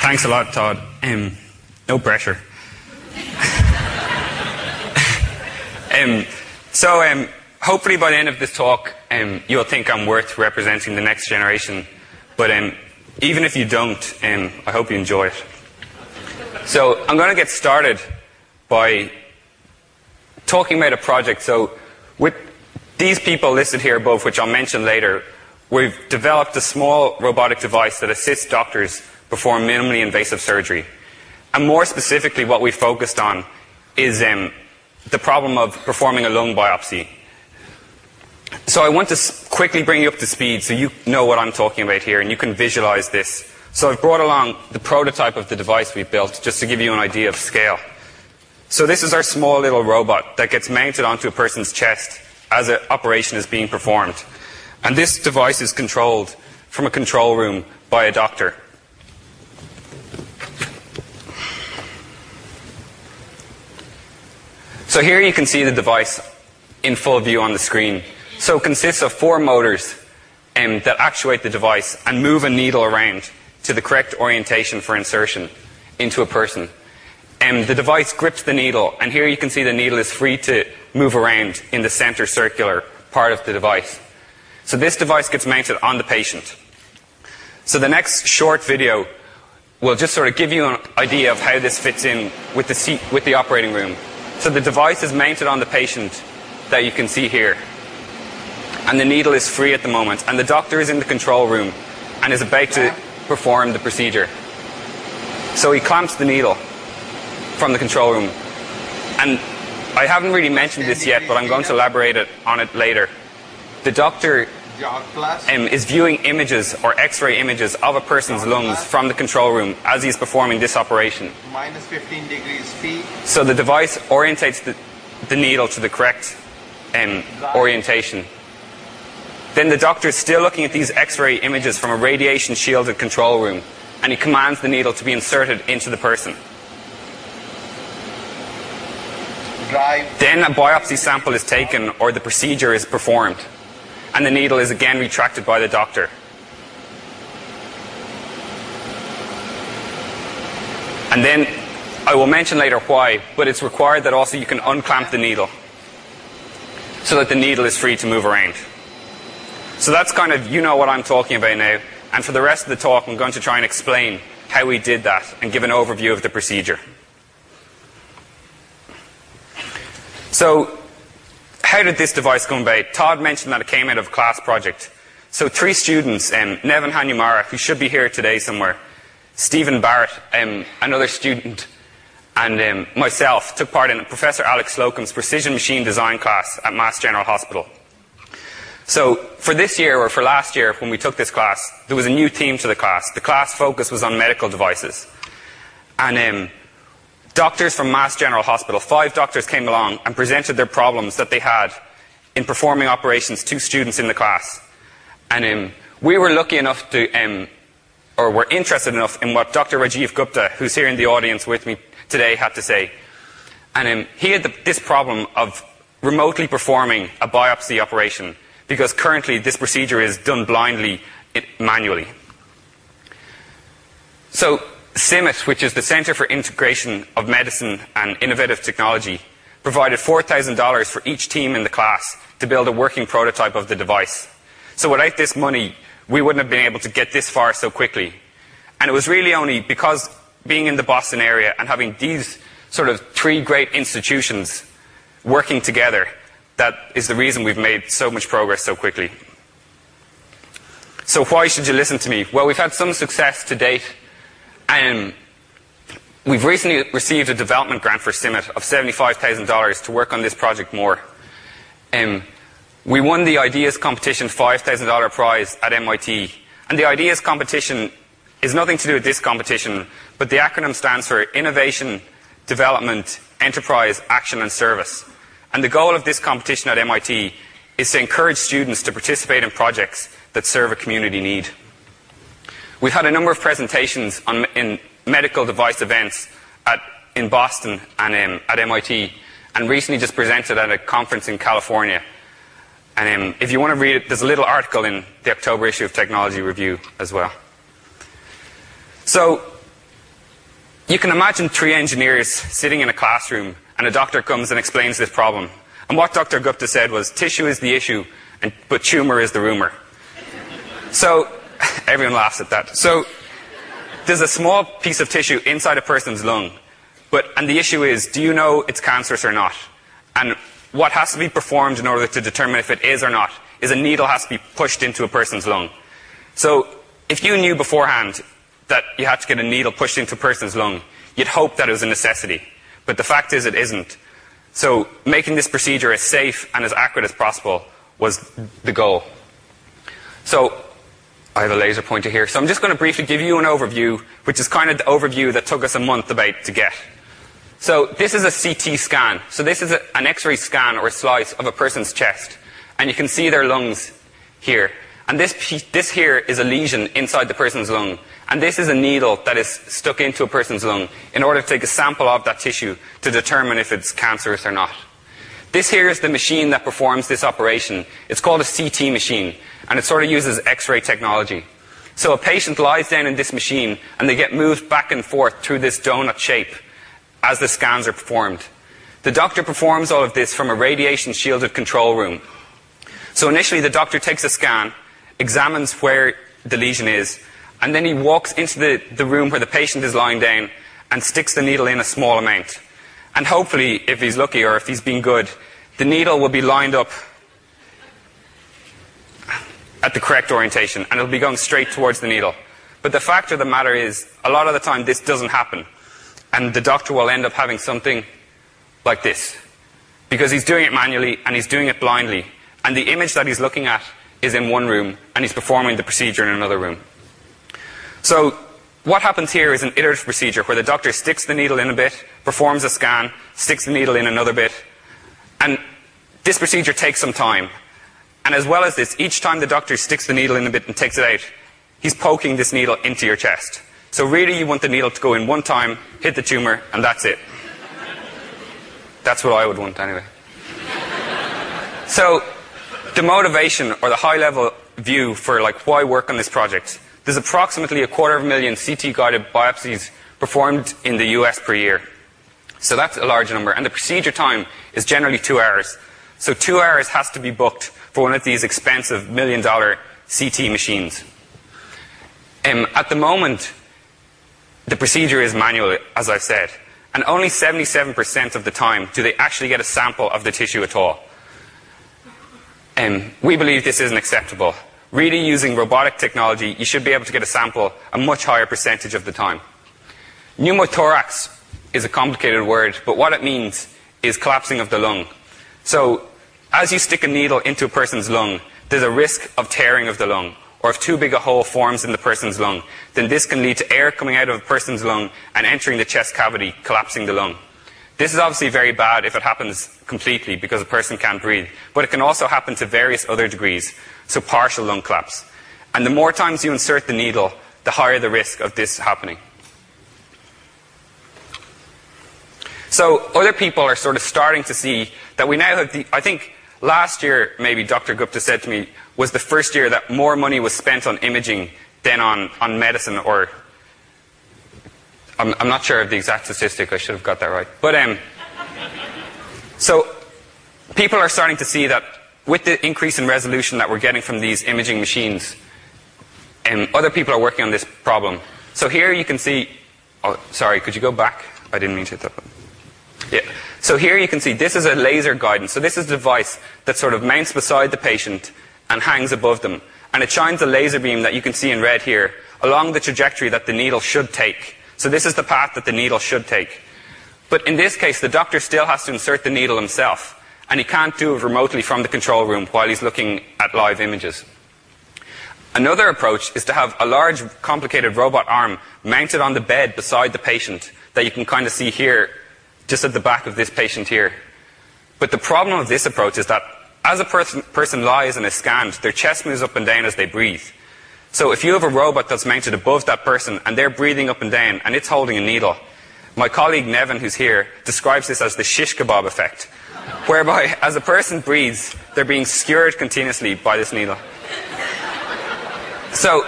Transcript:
Thanks a lot, Todd. No pressure. Hopefully by the end of this talk, you'll think I'm worth representing the next generation. But even if you don't, I hope you enjoy it. So I'm going to get started by talking about a project. So with these people listed here above, which I'll mention later, we've developed a small robotic device that assists doctors perform minimally invasive surgery. And more specifically, what we focused on is the problem of performing a lung biopsy. So I want to quickly bring you up to speed so you know what I'm talking about here and you can visualize this. So I've brought along the prototype of the device we built just to give you an idea of scale. So this is our small little robot that gets mounted onto a person's chest as an operation is being performed. And this device is controlled from a control room by a doctor. So here you can see the device in full view on the screen. So it consists of 4 motors that actuate the device and move a needle around to the correct orientation for insertion into a person. The device grips the needle, and here you can see the needle is free to move around in the center circular part of the device. So this device gets mounted on the patient. So the next short video will just sort of give you an idea of how this fits in with the operating room. So the device is mounted on the patient that you can see here. And the needle is free at the moment. And the doctor is in the control room and is about to perform the procedure. So he clamps the needle from the control room. And I haven't really mentioned this yet, but I'm going to elaborate on it later. The doctor is viewing images or X-ray images of a person's lungs from the control room as he's performing this operation. Minus 15 degrees feet. So the device orientates the needle to the correct orientation. Then the doctor is still looking at these X-ray images from a radiation-shielded control room, and he commands the needle to be inserted into the person. Then a biopsy sample is taken, or the procedure is performed, and the needle is again retracted by the doctor. And then, I will mention later why, but it's required that also you can unclamp the needle so that the needle is free to move around. So that's kind of, you know what I'm talking about now. And for the rest of the talk, I'm going to try and explain how we did that and give an overview of the procedure. So, how did this device come about? Todd mentioned that it came out of a class project. So 3 students, Nevin Hanumara, who should be here today somewhere, Stephen Barrett, another student, and myself took part in Professor Alex Slocum's Precision Machine Design class at Mass General Hospital. So for this year, or for last year, when we took this class, there was a new theme to the class. The class focus was on medical devices. And doctors from Mass General Hospital, 5 doctors came along and presented their problems that they had in performing operations to students in the class. And we were lucky enough to, or were interested enough in what Dr. Rajiv Gupta, who's here in the audience with me today, had to say. And he had this problem of remotely performing a biopsy operation, because currently this procedure is done blindly, manually. So CIMMIT, which is the Center for Integration of Medicine and Innovative Technology, provided $4,000 for each team in the class to build a working prototype of the device. So without this money, we wouldn't have been able to get this far so quickly. And it was really only because being in the Boston area and having these sort of 3 great institutions working together, that is the reason we've made so much progress so quickly. So why should you listen to me? Well, we've had some success to date. We've recently received a development grant for CIMMIT of $75,000 to work on this project more. We won the Ideas Competition $5,000 prize at MIT. And the Ideas Competition is nothing to do with this competition, but the acronym stands for Innovation, Development, Enterprise, Action and Service. And the goal of this competition at MIT is to encourage students to participate in projects that serve a community need. We've had a number of presentations in medical device events in Boston and at MIT, and recently just presented at a conference in California. And if you want to read it, there's a little article in the October issue of Technology Review as well. So you can imagine 3 engineers sitting in a classroom, and a doctor comes and explains this problem. And what Dr. Gupta said was, tissue is the issue, but tumour is the rumour. So, everyone laughs at that. So, there's a small piece of tissue inside a person's lung, and the issue is, do you know it's cancerous or not? And what has to be performed in order to determine if it is or not is a needle has to be pushed into a person's lung. So, if you knew beforehand that you had to get a needle pushed into a person's lung, you'd hope that it was a necessity. But the fact is it isn't. So, making this procedure as safe and as accurate as possible was the goal. So, I have a laser pointer here. So I'm just going to briefly give you an overview, which is kind of the overview that took us a month about to get. So this is a CT scan. So this is an X-ray scan or a slice of a person's chest. And you can see their lungs here. And this here is a lesion inside the person's lung. And this is a needle that is stuck into a person's lung in order to take a sample of that tissue to determine if it's cancerous or not. This here is the machine that performs this operation. It's called a CT machine, and it sort of uses X-ray technology. So a patient lies down in this machine, and they get moved back and forth through this donut shape as the scans are performed. The doctor performs all of this from a radiation-shielded control room. So initially the doctor takes a scan, examines where the lesion is, and then he walks into the room where the patient is lying down and sticks the needle in a small amount. And hopefully, if he's lucky or if he's been good, the needle will be lined up at the correct orientation, and it'll be going straight towards the needle. But the fact of the matter is, a lot of the time this doesn't happen. And the doctor will end up having something like this. Because he's doing it manually and he's doing it blindly. And the image that he's looking at is in one room and he's performing the procedure in another room. So what happens here is an iterative procedure where the doctor sticks the needle in a bit, performs a scan, sticks the needle in another bit. And this procedure takes some time. And as well as this, each time the doctor sticks the needle in a bit and takes it out, he's poking this needle into your chest. So really you want the needle to go in one time, hit the tumour, and that's it. That's what I would want anyway. So the motivation or the high-level view for why work on this project, there's approximately 250,000 CT-guided biopsies performed in the US per year. So that's a large number. And the procedure time is generally 2 hours. So 2 hours has to be booked for one of these expensive $1 million CT machines. At the moment, the procedure is manual, as I've said, and only 77% of the time do they actually get a sample of the tissue at all. We believe this isn't acceptable. Really, using robotic technology, you should be able to get a sample a much higher percentage of the time. Pneumothorax is a complicated word, but what it means is collapsing of the lung. So, as you stick a needle into a person's lung, there's a risk of tearing of the lung. Or if too big a hole forms in the person's lung, then this can lead to air coming out of a person's lung and entering the chest cavity, collapsing the lung. This is obviously very bad if it happens completely because a person can't breathe, but it can also happen to various other degrees, so partial lung collapse. And the more times you insert the needle, the higher the risk of this happening. So other people are sort of starting to see that we now have I think last year, maybe Dr. Gupta said to me, was the first year that more money was spent on imaging than on medicine, or I'm not sure of the exact statistic, I should have got that right. But so people are starting to see that with the increase in resolution that we're getting from these imaging machines, other people are working on this problem. So here you can see, oh, sorry, could you go back? I didn't mean to hit that button. Yeah. So here you can see this is a laser guidance. So this is a device that sort of mounts beside the patient and hangs above them. And it shines a laser beam that you can see in red here along the trajectory that the needle should take. So this is the path that the needle should take. But in this case, the doctor still has to insert the needle himself. And he can't do it remotely from the control room while he's looking at live images. Another approach is to have a large, complicated robot arm mounted on the bed beside the patient that you can kind of see here, just at the back of this patient here. But the problem of this approach is that as a person lies and is scanned, their chest moves up and down as they breathe. So if you have a robot that's mounted above that person and they're breathing up and down and it's holding a needle, my colleague Nevin, who's here, describes this as the shish kebab effect, whereby as a person breathes, they're being skewered continuously by this needle. So